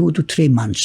2 to 3 months।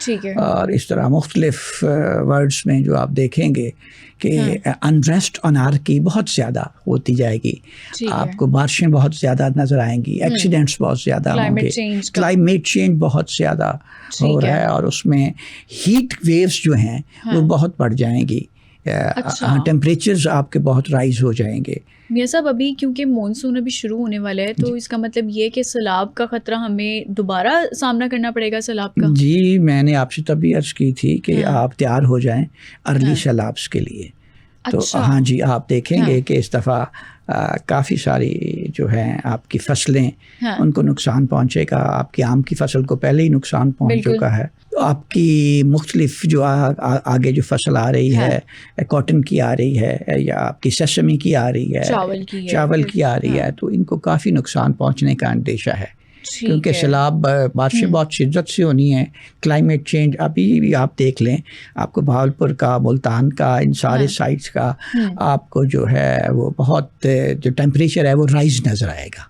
ٹھیک ہے. اور اس طرح مختلف ورڈز میں جو آپ دیکھیں گے کہ انریسٹ انارکی بہت زیادہ ہوتی جائے گی. آپ کو بارشیں بہت زیادہ نظر آئیں گی, ایکسیڈنٹس بہت زیادہ ہوں گے, کلائمیٹ چینج بہت زیادہ ہو رہا ہے, اور اس میں ہیٹ ویوز جو ہیں وہ بہت بڑھ جائیں گی. ٹیمپریچرز آپ کے بہت رائز ہو جائیں گے. میاں صاحب ابھی کیونکہ مونسون ابھی شروع ہونے والا ہے تو اس کا مطلب یہ کہ سیلاب کا خطرہ ہمیں دوبارہ سامنا کرنا پڑے گا سیلاب کا. جی میں نے آپ سے تبھی عرض کی تھی کہ آپ تیار ہو جائیں ارلی سیلابس کے لیے. تو ہاں جی آپ دیکھیں گے کہ اس دفعہ کافی ساری جو ہیں آپ کی فصلیں ان کو نقصان پہنچے گا. آپ کی آم کی فصل کو پہلے ہی نقصان پہنچ چکا ہے. آپ کی مختلف جو آگے جو فصل آ رہی ہے, کاٹن کی آ رہی ہے یا آپ کی سیسمی کی آ رہی ہے, چاول کی آ رہی ہے, تو ان کو کافی نقصان پہنچنے کا اندیشہ ہے. کیونکہ سیلاب بارشیں بہت شدت سے ہونی ہیں. کلائمیٹ چینج ابھی بھی آپ دیکھ لیں, آپ کو بہاولپور کا, ملتان کا, ان سارے سائٹس کا آپ کو جو ہے وہ بہت جو ٹیمپریچر ہے وہ رائز نظر آئے گا.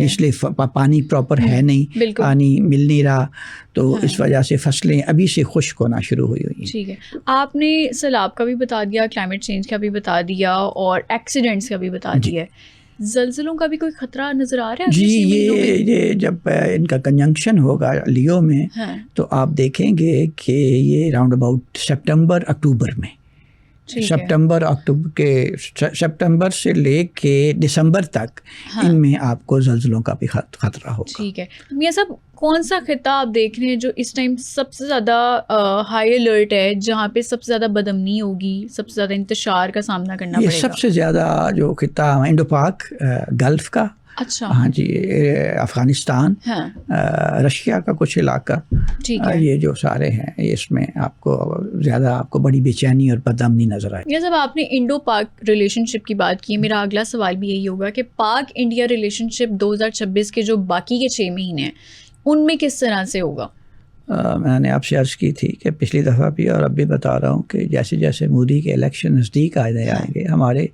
اس لیے پانی پراپر ہے نہیں, پانی مل نہیں رہا, تو اس وجہ سے فصلیں ابھی سے خشک ہونا شروع ہوئی ہیں. ٹھیک ہے, آپ نے سیلاب کا بھی بتا دیا, کلائمیٹ چینج کا بھی بتا دیا, اور ایکسیڈنٹس کا بھی بتا دیا. زلزلوں کا بھی کوئی خطرہ نظر آ رہا ہے؟ جی یہ جب ان کا کنجنکشن ہوگا لیو میں تو آپ دیکھیں گے کہ یہ راؤنڈ اباؤٹ سپٹمبر اکتوبر میں, سپٹمبر سے لے کے دسمبر تک ان میں آپ کو زلزلوں کا بھی خطرہ ہوگا. ٹھیک ہے. میاں صاحب کون سا خطہ آپ دیکھ رہے ہیں جو اس ٹائم سب سے زیادہ ہائی الرٹ ہے, جہاں پہ سب سے زیادہ بدامنی ہوگی, سب سے زیادہ انتشار کا سامنا کرنا پڑے گا؟ یہ سب سے زیادہ جو خطہ انڈو پاک گلف کا. اچھا. ہاں جی, افغانستان, رشیا کا کچھ علاقہ, یہ جو سارے ہیں اس میں آپ کو زیادہ آپ کو بڑی بے چینی اور بدامنی نظر آئے. یہ جب آپ نے انڈو پاک ریلیشن شپ کی بات کی, میرا اگلا سوال بھی یہی ہوگا کہ پاک انڈیا ریلیشن شپ 2026 کے جو باقی کے 6 مہینے ہیں ان میں کس طرح سے ہوگا؟ میں نے آپ سے عرض کی تھی کہ پچھلی دفعہ بھی اور اب بھی بتا رہا ہوں کہ جیسے جیسے مودی کے الیکشن نزدیک آئیں گے ہمارے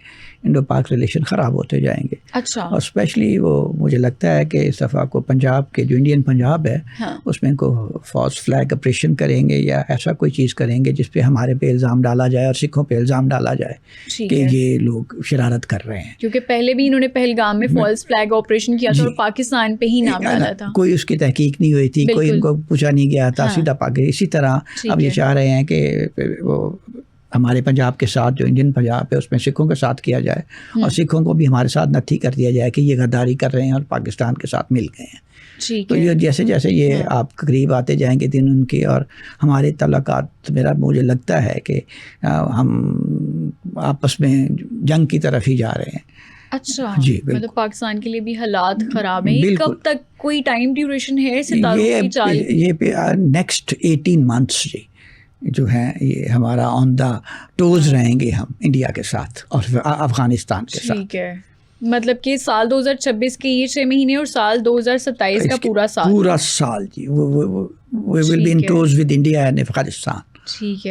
انڈو پاک ریلیشن خراب ہوتے جائیں گے. اچھا. اور اسپیشلی وہ مجھے لگتا ہے کہ اس دفعہ کو پنجاب کے جو انڈین پنجاب ہے اس میں ان کو فالس فلیگ آپریشن کریں گے یا ایسا کوئی چیز کریں گے جس پہ ہمارے پہ الزام ڈالا جائے اور سکھوں پہ الزام ڈالا جائے کہ یہ لوگ شرارت کر رہے ہیں. کیونکہ پہلے بھی انہوں نے پہلگام میں فالس فلیگ آپریشن کیا تھا اور پاکستان پہ ہی نام ڈالا تھا. کوئی اس کی تحقیق نہیں ہوئی تھی, کوئی ان کو پوچھا نہیں گیا تھا, سیدھا اسی طرح اب یہ چاہ رہے ہیں کہ وہ ہمارے پنجاب کے ساتھ جو انڈین پنجاب ہے اس میں سکھوں کے ساتھ کیا جائے اور سکھوں کو بھی ہمارے ساتھ نتھی کر دیا جائے کہ یہ غداری کر رہے ہیں اور پاکستان کے ساتھ مل گئے ہیں. تو یہ جیسے جیسے یہ آپ قریب آتے جائیں گے دن ان کے اور ہمارے تعلقات, مجھے لگتا ہے کہ ہم آپس میں جنگ کی طرف ہی جا رہے ہیں. اچھا جی, مطلب پاکستان کے لیے بھی حالات خراب ہیں. کب تک کوئی ٹائم ڈیوریشن ہے ستاروں کی چال؟ یہ نیکسٹ 18 months جی جو ہیں یہ ہمارا آن دا ٹوز رہیں گے ہم انڈیا کے ساتھ اور افغانستان کے ساتھ. ٹھیک ہے, مطلب کہ سال 2026 کے یہ 6 مہینے اور سال 2027 کا پورا سال جی we will be in toes with India and Afghanistan. ٹھیک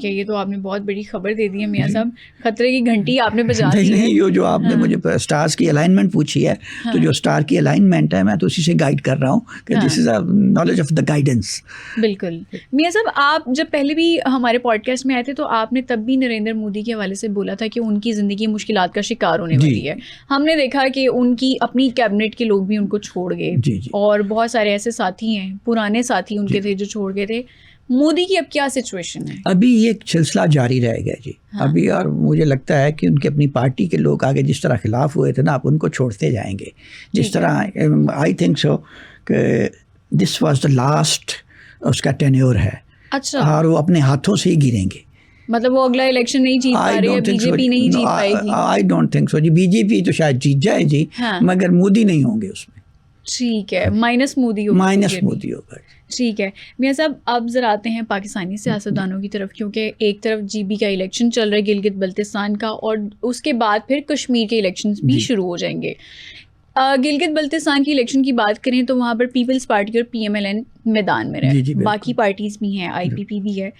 ہے, یہ تو آپ نے بہت بڑی خبر دے دی ہے میاں صاحب, خطرے کی گھنٹی آپ نے بجا دی ہے. نہیں, جو آپ نے مجھے اسٹارز کی الائنمنٹ پوچھی ہے تو جو اسٹار کی الائنمنٹ ہے میں تو اسی سے گائیڈ کر رہا ہوں کہ this is knowledge of the guidance. بالکل. میاں صاحب آپ جب پہلے بھی ہمارے پوڈ کاسٹ میں آئے تھے تو آپ نے تب بھی نریندر مودی کے حوالے سے بولا تھا کہ ان کی زندگی مشکلات کا شکار ہونے والی ہے. ہم نے دیکھا کہ ان کی اپنی کیبنٹ کے لوگ بھی ان کو چھوڑ گئے اور بہت سارے ایسے ساتھی ہیں, پرانے ساتھی ان کے تھے جو چھوڑ گئے تھے. مودی کی اب کیا سچویشن ہے؟ ابھی یہ سلسلہ جاری رہے گا جی ابھی, اور مجھے لگتا ہے کہ ان کی اپنی پارٹی کے لوگ آگے جس طرح خلاف ہوئے تھے نا, آپ ان کو چھوڑتے جائیں گے جس طرح. آئی تھنک سو کہ دس واز دا لاسٹ اس کا ٹینیور ہے. اچھا. اور وہ اپنے ہاتھوں سے ہی گریں گے, مطلب وہ اگلا الیکشن نہیں جیت پا رہے, بی جے پی نہیں جیت پائے گی. آئی ڈونٹ تھنک سو جی, بی جے پی تو شاید جیت جائے جی مگر مودی نہیں ہوں گے اس میں. ٹھیک ہے, مائنس مودی ہوگا. ٹھیک ہے. میاں صاحب اب ذرا آتے ہیں پاکستانی سیاستدانوں کی طرف, کیونکہ ایک طرف جی بی کا الیکشن چل رہا ہے گلگت بلتستان کا, اور اس کے بعد پھر کشمیر کے الیکشنز بھی شروع ہو جائیں گے. گلگت بلتستان کی الیکشن کی بات کریں تو وہاں پر پیپلز پارٹی اور پی ایم ایل این میدان میں رہے, باقی پارٹیز بھی ہیں, آئی پی پی بھی ہے.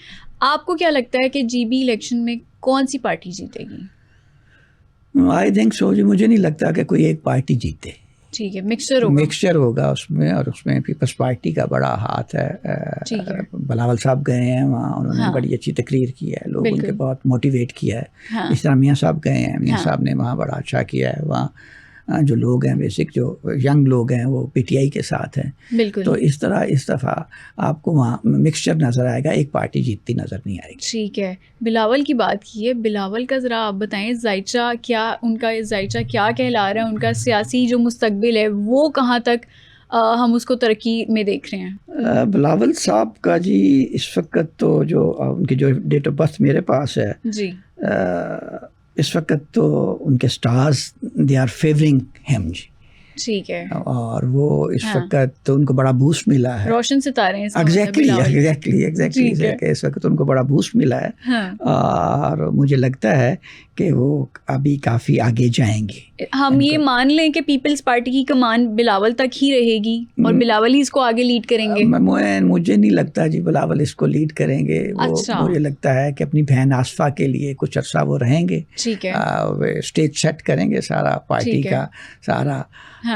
آپ کو کیا لگتا ہے کہ جی بی الیکشن میں کون سی پارٹی جیتے گی؟ آئی تھنک سو جی, مجھے نہیں لگتا کہ کوئی ایک پارٹی جیتے. ٹھیک ہے, مکسچر ہوگا اس میں, اور اس میں پیپلز پارٹی کا بڑا ہاتھ ہے. بلاول صاحب گئے ہیں وہاں, انہوں نے بڑی اچھی تقریر کی ہے, لوگ ان کے بہت موٹیویٹ کیا ہے. اس طرح میاں صاحب گئے ہیں, میاں صاحب نے وہاں بڑا اچھا کیا ہے. وہاں جو لوگ ہیں بیسک جو ینگ لوگ ہیں وہ پی ٹی آئی کے ساتھ ہیں. تو اس طرح اس دفعہ آپ کو وہاں مکسچر نظر آئے گا, ایک پارٹی جیتتی نظر نہیں آئے گی. ٹھیک ہے, بلاول کی بات کی ہے, بلاول کا ذرا آپ بتائیں ذائچہ کیا, ان کا ذائچہ کیا کہلا رہا ہے, ان کا سیاسی جو مستقبل ہے وہ کہاں تک ہم اس کو ترقی میں دیکھ رہے ہیں؟ بلاول صاحب کا جی اس وقت تو جو ان کی جو ڈیٹ آف برتھ میرے پاس ہے جی, اس وقت تو ان کے stars they are favouring him جی. ٹھیک ہے, اور وہ اس وقت ان کو بڑا بوسٹ ملا ہے, روشن ستارے ہیں. ایگزیکٹلی اس وقت ان کو بڑا بوسٹ ملا ہے, اور مجھے لگتا ہے کہ وہ ابھی کافی آگے جائیں گے. ہم یہ مان لیں کہ پیپلز پارٹی کی کمان بلاول تک ہی رہے گی اور بلاول ہی اس کو آگے لیڈ کریں گے؟ مجھے نہیں لگتا جی بلاول اس کو لیڈ کریں گے. مجھے لگتا ہے کہ اپنی بہن آصفہ کے لیے کچھ عرصہ وہ رہیں گے, اسٹیج سیٹ کریں گے سارا پارٹی کا سارا,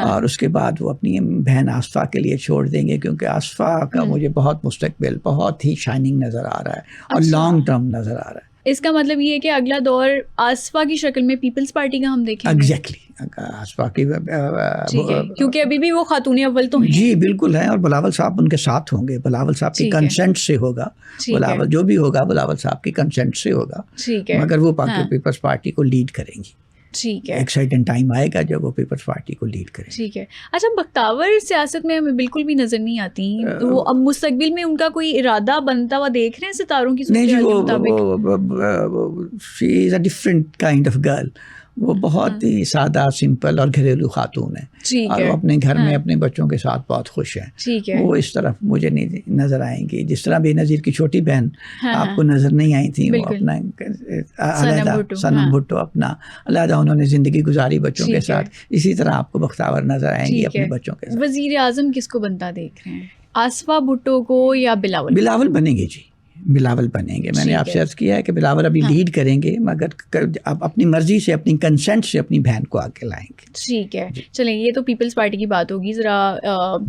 اور اس کے بعد وہ اپنی بہن آصفہ کے لیے چھوڑ دیں گے, کیونکہ آصفہ کا مجھے بہت مستقبل بہت ہی شائننگ نظر آ رہا ہے اور لانگ ٹرم نظر آ رہا ہے. اس کا مطلب یہ ہے کہ اگلا دور آصفہ کی شکل میں پیپلز پارٹی کا ہم دیکھیں گے. ایگزیکٹلی آصفہ کی, کیونکہ ابھی بھی وہ خاتون اول تو ہیں. جی بالکل ہیں, اور بلاول صاحب ان کے ساتھ ہوں گے. بلاول صاحب کی کنسنٹ سے ہوگا, بلاول جو بھی ہوگا بلاول صاحب کی کنسنٹ سے ہوگا, مگر وہ پیپلز پارٹی کو لیڈ کریں گی. ٹھیک ہے, ایکسائٹنگ ٹائم آئے گا جب وہ پیپلز پارٹی کو لیڈ کریں. ٹھیک ہے. اچھا, بختاور سیاست میں ہمیں بالکل بھی نظر نہیں آتی, وہ اب مستقبل میں ان کا کوئی ارادہ بنتا ہوا دیکھ رہے ہیں ستاروں کی صورت حال کے مطابق؟ She is a different kind of girl. وہ بہت ہی سادہ سمپل اور گھریلو خاتون ہے, اور وہ اپنے گھر میں اپنے بچوں کے ساتھ بہت خوش ہیں. وہ اس طرف مجھے نہیں نظر آئیں گی, جس طرح بے نظیر کی چھوٹی بہن آپ کو نظر نہیں آئی تھی. وہ اپنا علیحدہ, سنم بھٹو اپنا علیحدہ انہوں نے زندگی گزاری بچوں کے ساتھ, اسی طرح آپ کو بختاور نظر آئیں گی اپنے بچوں کے ساتھ. وزیر اعظم کس کو بنتا دیکھ رہے ہیں, آصفہ بھٹو کو یا بلاول؟ بلاول بنیں گے جی, بلاول بنیں گے. میں نے آپ سے عرض کیا ہے کہ بلاول ابھی لیڈ کریں گے, مگر اب اپنی مرضی سے اپنی کنسنٹ سے اپنی بہن کو آگے لائیں گے. ٹھیک ہے, چلیں یہ تو پیپلز پارٹی کی بات ہوگی. ذرا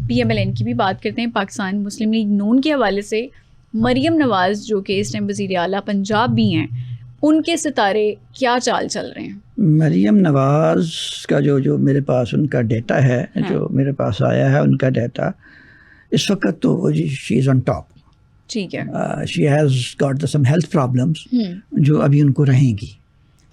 پی ایم ایل این کی بھی بات کرتے ہیں. پاکستان مسلم لیگ نون کے حوالے سے مریم نواز جو کہ اس ٹائم وزیر اعلیٰ پنجاب بھی ہیں, ان کے ستارے کیا چال چل رہے ہیں؟ مریم نواز کا جو میرے پاس ان کا ڈیٹا ہے, جو میرے پاس آیا ہے ان کا ڈیٹا, اس وقت تو وہ شی از آن ٹاپ. ٹھیک ہے, she has got some health problems جو ابھی ان کو رہیں گی.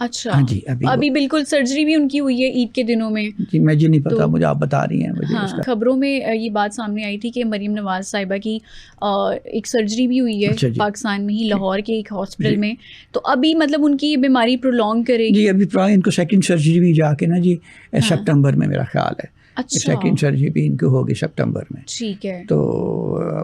اچھا, ہاں جی, ابھی بالکل سرجری بھی ان کی ہوئی ہے عید کے دنوں میں. جی مجھے نہیں پتا, مجھے آپ بتا رہی ہیں. ہاں, خبروں میں یہ بات سامنے آئی تھی کہ مریم نواز صاحبہ کی ایک سرجری بھی ہوئی ہے پاکستان میں ہی, لاہور کے ایک ہاسپٹل میں. تو ابھی مطلب ان کی بیماری پرولونگ کرے گی. جی ابھی ان کو سیکنڈ سرجری بھی جا کے نا جی سپٹمبر میں میرا خیال ہے. سیکنڈ سرجری بھی ان کو ہوگی سپٹمبر میں. ٹھیک ہے, تو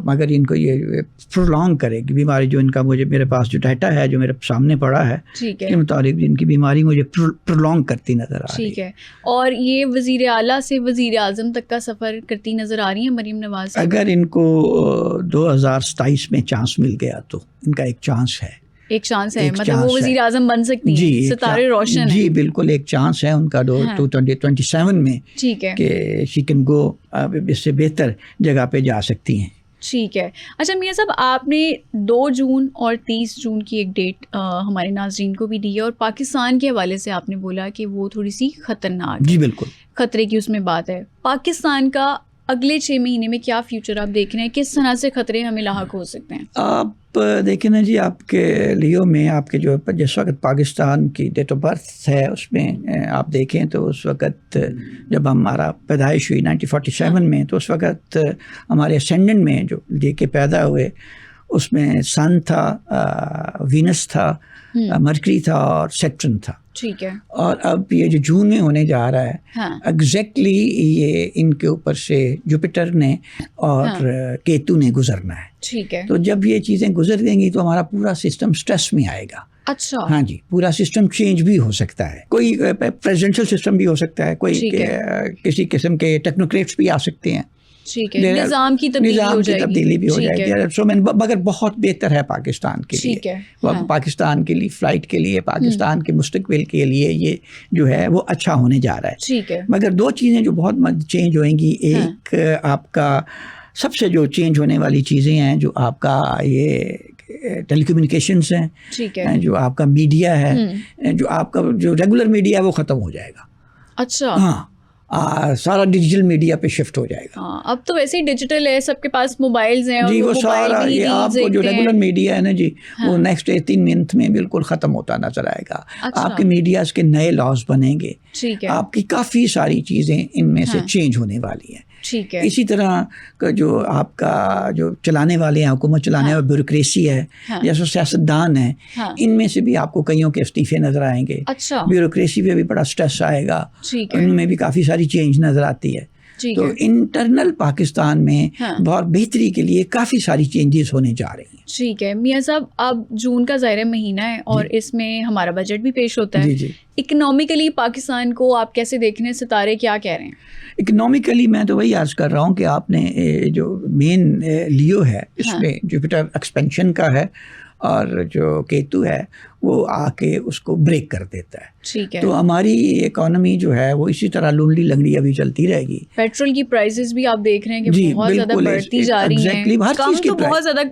مگر ان کو یہ پرولونگ کرے گی بیماری. جو ان کا مجھے میرے پاس جو ڈیٹا ہے جو میرے سامنے پڑا ہے کے مطابق ان کی بیماری مجھے پرولونگ کرتی نظر آ رہی ہے. ٹھیک ہے, اور یہ وزیر اعلیٰ سے وزیر اعظم تک کا سفر کرتی نظر آ رہی ہیں مریم نواز. اگر ان کو 2027 میں چانس مل گیا تو ان کا ایک چانس ہے. ایک چانس ہے, مطلب وہ وزیر اعظم بن سکتی ہیں, ستارے روشن ہیں. جی بالکل ایک چانس ہے ان کا 2027 میں. ٹھیک ہے, کہ شی کین گو, اس سے بہتر جگہ پہ جا سکتی ہیں. ٹھیک ہے. اچھا میاں صاحب, آپ نے 2 جون اور 30 جون کی ایک ڈیٹ ہمارے ناظرین کو بھی دی ہے, اور پاکستان کے حوالے سے آپ نے بولا کہ وہ تھوڑی سی خطرناک. جی بالکل, خطرے کی اس میں بات ہے. پاکستان کا اگلے 6 مہینے میں کیا فیوچر آپ دیکھ رہے ہیں, کس طرح سے خطرے ہمیں لاحق ہو سکتے ہیں؟ آپ دیکھیں نا جی, آپ کے لیو میں آپ کے جو جس وقت پاکستان کی ڈیٹ آف برتھ ہے اس میں آپ دیکھیں تو اس وقت جب ہمارا پیدائش ہوئی 1947 میں, تو اس وقت ہمارے اسینڈنٹ میں جو لے کے پیدا ہوئے اس میں سن تھا, وینس تھا, مرکری تھا اور سیٹرن تھا. ٹھیک ہے, اور اب یہ جو جون میں ہونے جا رہا ہے ایگزیکٹلی یہ ان کے اوپر سے جوپیٹر نے اور کیتو نے گزرنا ہے. ٹھیک ہے, تو جب یہ چیزیں گزر دیں گی تو ہمارا پورا سسٹم سٹریس میں آئے گا. اچھا, ہاں جی, پورا سسٹم چینج بھی ہو سکتا ہے. کوئی پریزیڈنشل سسٹم بھی ہو سکتا ہے, کوئی کسی قسم کے ٹیکنوکریٹس بھی آ سکتے ہیں. ٹھیک ہے، نظام کی تبدیلی بھی ہو جائے گی. سو مگر بہت بہتر ہے پاکستان کے لیے، پاکستان کے لیے فلائٹ کے لیے، پاکستان کے مستقبل کے لیے یہ جو ہے وہ اچھا ہونے جا رہا ہے. ٹھیک ہے، مگر دو چیزیں جو بہت چینج ہوئیں گی. ایک آپ کا سب سے جو چینج ہونے والی چیزیں ہیں جو آپ کا یہ ٹیلی کمیونیکیشنس ہیں، جو آپ کا میڈیا ہے، جو آپ کا جو ریگولر میڈیا ہے وہ ختم ہو جائے گا. اچھا، ہاں، سارا ڈیجیٹل میڈیا پہ شفٹ ہو جائے گا. اب تو ویسے ہی ڈیجیٹل ہے، سب کے پاس موبائلز ہیں. جی وہ سارا یہ آپ کو جو ریگولر میڈیا ہے نا جی، وہ نیکسٹ 18 منتھ میں بالکل ختم ہوتا نظر آئے گا. آپ کے میڈیاز کے نئے لاز بنیں گے، آپ کی کافی ساری چیزیں ان میں سے چینج ہونے والی ہیں. ٹھیک ہے، اسی طرح کا جو آپ کا جو چلانے والے ہیں، حکومت چلانے والے بیوروکریسی ہے یا جو سیاستدان ہیں، ان میں سے بھی آپ کو کئیوں کے استعفے نظر آئیں گے. بیوروکریسی پہ بھی بڑا سٹریس آئے گا، ان میں بھی کافی ساری چینج نظر آتی ہے. تو انٹرنل پاکستان میں بہت بہتری کے لیے کافی ساری چینجز ہونے جا رہی ہیں. ٹھیک ہے میاں صاحب، اب جون کا ظاہر مہینہ ہے اور اس میں ہمارا بجٹ بھی پیش ہوتا ہے. اکنامکلی پاکستان کو آپ کیسے دیکھ رہے ہیں؟ ستارے کیا کہہ رہے ہیں؟ اکنامکلی میں تو وہی عرض کر رہا ہوں کہ آپ نے جو مین لیو ہے اس میں جوپیٹر ایکسپینشن کا ہے اور جو کیتو ہے وہ آ کے اس کو بریک کر دیتا ہے. ٹھیک ہے، تو ہماری اکانومی جو ہے وہ اسی طرح لونڈی لنگڑی ابھی چلتی رہے گی. پیٹرول کی پرائسز بھی آپ دیکھ رہے ہیں کہ بہت زیادہ بڑھتی جا رہی ہیں. کم تو بہت زیادہ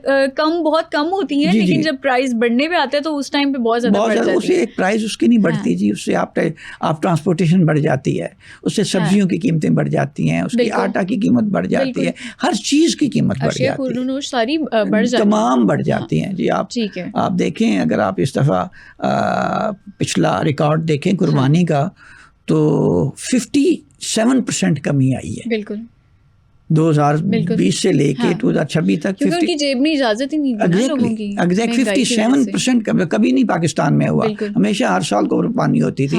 بہت کم ہوتی ہیں، لیکن جب پرائز بڑھنے پہ آتے ہیں تو اس ٹائم پہ بہت زیادہ بڑھ جاتی ہے. اس سے ایک پرائز اس کی نہیں بڑھتی جی، اس سے آپ ٹرانسپورٹیشن بڑھ جاتی ہے، اس سے سبزیوں کی قیمتیں بڑھ جاتی ہیں، اس کی آٹا کی قیمت بڑھ جاتی ہے، ہر چیز کی قیمت بڑھ جاتی ہے، ساری بڑھ جاتی ہے، تمام بڑھ جاتی ہیں جی. آپ دیکھیں اگر آپ اس دفعہ پچھلا ریکارڈ دیکھیں قربانی کا تو 57% کمی آئی ہے. بالکل 2020 سے لے کے 2026 تک، کیونکہ ان کی جیب میں اجازت ہی نہیں دی لوگوں کی. 57% کبھی نہیں پاکستان میں ہوا، ہمیشہ ہر سال قربانی ہوتی تھی.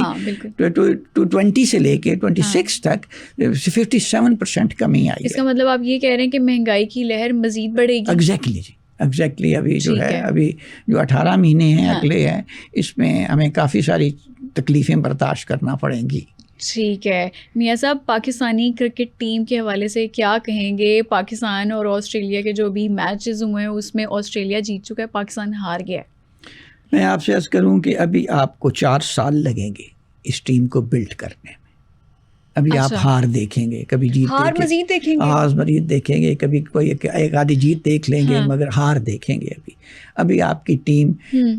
20 سے لے کے 26 تک 57% کمی آئی. اس کا مطلب آپ یہ کہہ رہے ہیں کہ مہنگائی کی لہر مزید بڑھے گی؟ ایگزیکٹلی ابھی جو ہے ابھی جو 18 مہینے ہیں اگلے ہیں، اس میں ہمیں کافی ساری تکلیفیں برداشت کرنا پڑیں گی. ٹھیک ہے میاں صاحب، پاکستانی کرکٹ ٹیم کے حوالے سے کیا کہیں گے؟ پاکستان اور آسٹریلیا کے جو بھی میچز ہوئے ہیں اس میں آسٹریلیا جیت چکا ہے، پاکستان ہار گیا ہے. میں آپ سے عرض کروں کہ ابھی آپ کو 4 سال لگیں گے اس ٹیم کو بلڈ کرنے میں. ابھی آپ ہار دیکھیں گے، کبھی جیت مزید دیکھیں گے، ہار مزید دیکھیں گے، کبھی کوئی ایک آدھی جیت دیکھ لیں گے مگر ہار دیکھیں گے. ابھی آپ کی ٹیم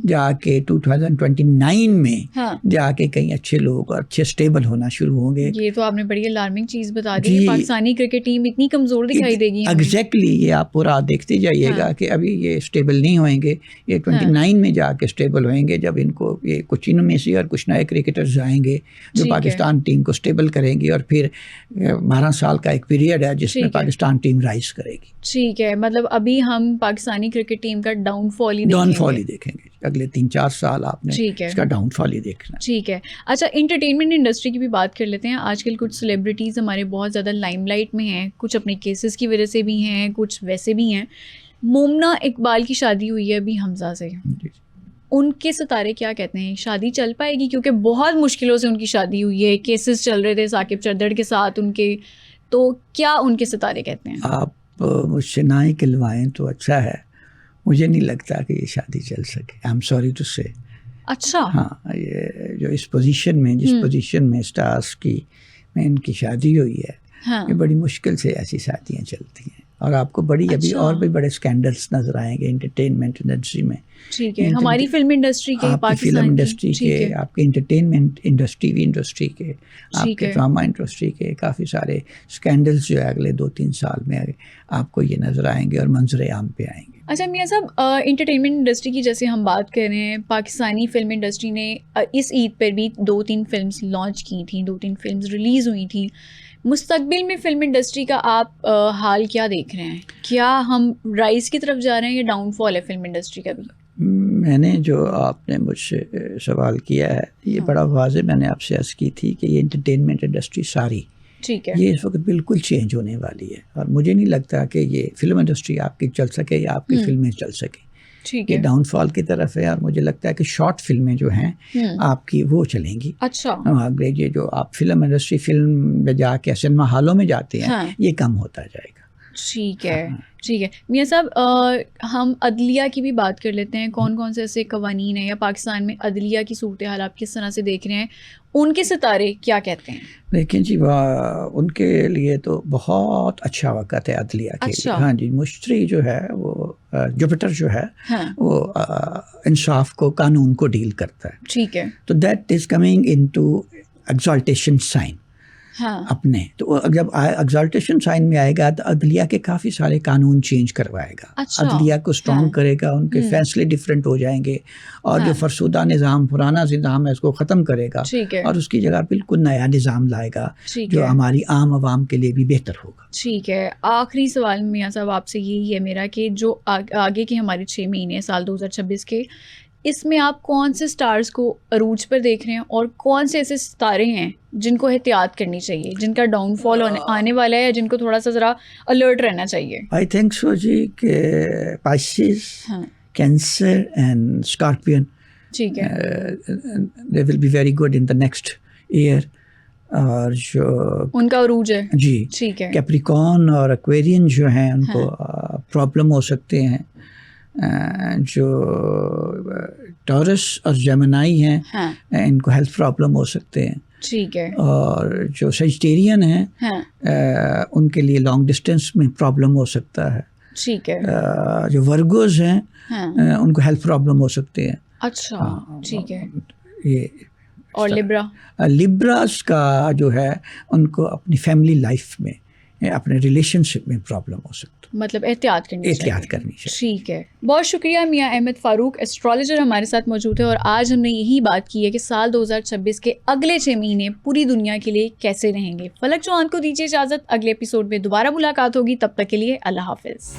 جا کے 2029 میں جا کے کئی اچھے لوگ اور اچھے اسٹیبل ہونا شروع ہوں گے. یہ تو آپ نے بڑی الارمنگ چیز بتا دی کہ پاکستانی کرکٹ ٹیم اتنی کمزور دکھائی دے گی. ایگزیکٹلی یہ آپ پورا دیکھتے جائیے گا کہ ابھی یہ اسٹیبل نہیں ہوئیں گے، یہ 29 میں جا کے اسٹیبل ہوئیں گے، جب ان کو یہ کچھ ان میں سے اور کچھ نئے کرکٹرز آئیں گے جو پاکستان ٹیم کو اسٹیبل کریں گے، اور پھر 12 سال کا ایک پیریڈ ہے جس میں پاکستان ٹیم رائز کرے گی. ٹھیک ہے، مطلب ابھی ہم پاکستانی کرکٹ ٹیم کا ڈاؤن فال ہی دیکھیں گے. اگلے 3-4 سال آپ نے اس کا ڈاؤن فال ہی دیکھنا. ٹھیک ہے. اچھا، انٹرٹینمنٹ انڈسٹری کی بھی بات کر لیتے ہیں. آج کل کچھ سیلیبریٹیز ہمارے بہت زیادہ لائم لائٹ میں ہیں، کچھ اپنے کیسز کی وجہ سے بھی ہیں، کچھ ویسے بھی ہیں. مومنا اقبال کی شادی ہوئی ہے ابھی حمزہ سے، ان کے ستارے کیا کہتے ہیں؟ شادی چل پائے گی؟ کیونکہ بہت مشکلوں سے ان کی شادی ہوئی ہے، کیسز چل رہے تھے ثاقب چردڑ کے ساتھ ان کے، تو کیا ان کے ستارے کہتے ہیں؟ آپ مجھ سے نہ ہی کلوائیں تو اچھا ہے، مجھے نہیں لگتا کہ یہ شادی چل سکے. آئی ایم سوری ٹو سے. اچھا، ہاں، یہ جو اس پوزیشن میں جس پوزیشن میں اسٹارس کی میں ان کی شادی ہوئی ہے، یہ بڑی مشکل سے ایسی شادیاں چلتی ہیں. اور آپ کو بڑی ابھی اور بھی بڑے اسکینڈلس نظر آئیں گے انٹرٹینمنٹ انڈسٹری میں. ٹھیک ہے، ہماری فلم انڈسٹری کے، آپ کی فلم انڈسٹری کے، آپ کے انٹرٹینمنٹ انڈسٹری کے، آپ کے ڈرامہ انڈسٹری کے کافی سارے اسکینڈلس جو ہے اگلے 2-3 سال میں آپ کو یہ نظر آئیں گے اور منظر عام پہ آئیں گے. اچھا میاں صاحب، انٹرٹینمنٹ انڈسٹری کی جیسے ہم بات کر رہے ہیں، پاکستانی فلم انڈسٹری نے اس عید پر بھی 2-3 فلمز لانچ کی تھیں، 2-3 فلمز ریلیز ہوئی تھیں. مستقبل میں فلم انڈسٹری کا آپ حال کیا دیکھ رہے ہیں؟ کیا ہم رائز کی طرف جا رہے ہیں یا ڈاؤن فال ہے فلم انڈسٹری کا بھی؟ میں نے جو آپ نے مجھ سے سوال کیا ہے یہ بڑا واضح میں نے آپ سے عرض کی تھی کہ یہ انٹرٹینمنٹ انڈسٹری ساری ٹھیک ہے یہ اس وقت بالکل چینج ہونے والی ہے، اور مجھے نہیں لگتا کہ یہ فلم انڈسٹری آپ کی چل سکے یا آپ کی فلمیں چل سکیں. یہ ڈاؤن فال کی طرف ہے، اور مجھے لگتا ہے کہ شارٹ فلمیں جو ہیں آپ کی وہ چلیں گی. اچھا، یہ جو آپ فلم انڈسٹری فلم میں جا کے سنیما ہالوں میں جاتے ہیں یہ کم ہوتا جائے گا. ٹھیک ہے ٹھیک ہے میاں صاحب، ہم عدلیہ کی بھی بات کر لیتے ہیں. کون کون سے ایسے قوانین ہیں یا پاکستان میں عدلیہ کی صورتحال آپ کس طرح سے دیکھ رہے ہیں؟ ان کے ستارے کیا کہتے ہیں؟ لیکن جی ان کے لیے تو بہت اچھا وقت ہے عدلیہ کے لیے. ہاں جی، مشتری جو ہے وہ جوپیٹر جو ہے وہ انصاف کو، قانون کو ڈیل کرتا ہے. ٹھیک ہے. تو that is coming in to exaltation sign اپنے. تو جب ایگزالٹیشن سائن میں آئے گا تو عدلیہ کے کافی سارے قانون چینج کروائے گا. عدلیہ کو اسٹرانگ کرے گا، ان کے فیصلے ڈفرینٹ ہو جائیں گے، اور جو فرسودہ نظام، پرانا نظام ہے، اس کو ختم کرے گا اور اس کی جگہ بالکل نیا نظام لائے گا جو ہماری عام عوام کے لیے بھی بہتر ہوگا. ٹھیک ہے. آخری سوال میاں صاحب آپ سے یہی ہے میرا کہ جو آگے کے ہمارے 6 مہینے سال 2026 کے، اس میں آپ کون سے سٹارز کو عروج پر دیکھ رہے ہیں اور کون سے ایسے ستارے ہیں جن کو احتیاط کرنی چاہیے، جن کا ڈاؤن فال آنے والا ہے، یا جن کو تھوڑا سا ذرا الرٹ رہنا چاہیے؟ آئی تھنک سو جی کہ پائسز، کینسر اینڈ اسکارپین، ٹھیک ہے، they will be very good in the next year. اور جو ان کا عروج ہے جی ٹھیک ہے، کیپریکون اور ایکویرین جو ہیں ان کو پرابلم ہو سکتے ہیں. جو ٹورس اور جیمنائی ہیں ان کو ہیلتھ پرابلم ہو سکتے ہیں. ٹھیک ہے. اور جو سیجٹیرین ہیں ان کے لیے لانگ ڈسٹینس میں پرابلم ہو سکتا ہے. ٹھیک ہے. جو ورگوز ہیں ان کو ہیلتھ پرابلم ہو سکتے ہیں. اچھا ٹھیک ہے. یہ اور لیبراس کا جو ہے ان کو اپنی فیملی لائف میں، اپنے ریلیشن شپ میں پرابلم ہو سکتا ہے. مطلب احتیاط کرنی چاہیے. ٹھیک ہے. بہت شکریہ میاں احمد فاروق، ایسٹرالوجر ہمارے ساتھ موجود ہے، اور آج ہم نے یہی بات کی ہے کہ سال 2026 کے اگلے 6 مہینے پوری دنیا کے لیے کیسے رہیں گے. فلک چوہان کو دیجیے اجازت، اگلے ایپیسوڈ میں دوبارہ ملاقات ہوگی. تب تک کے لیے اللہ حافظ.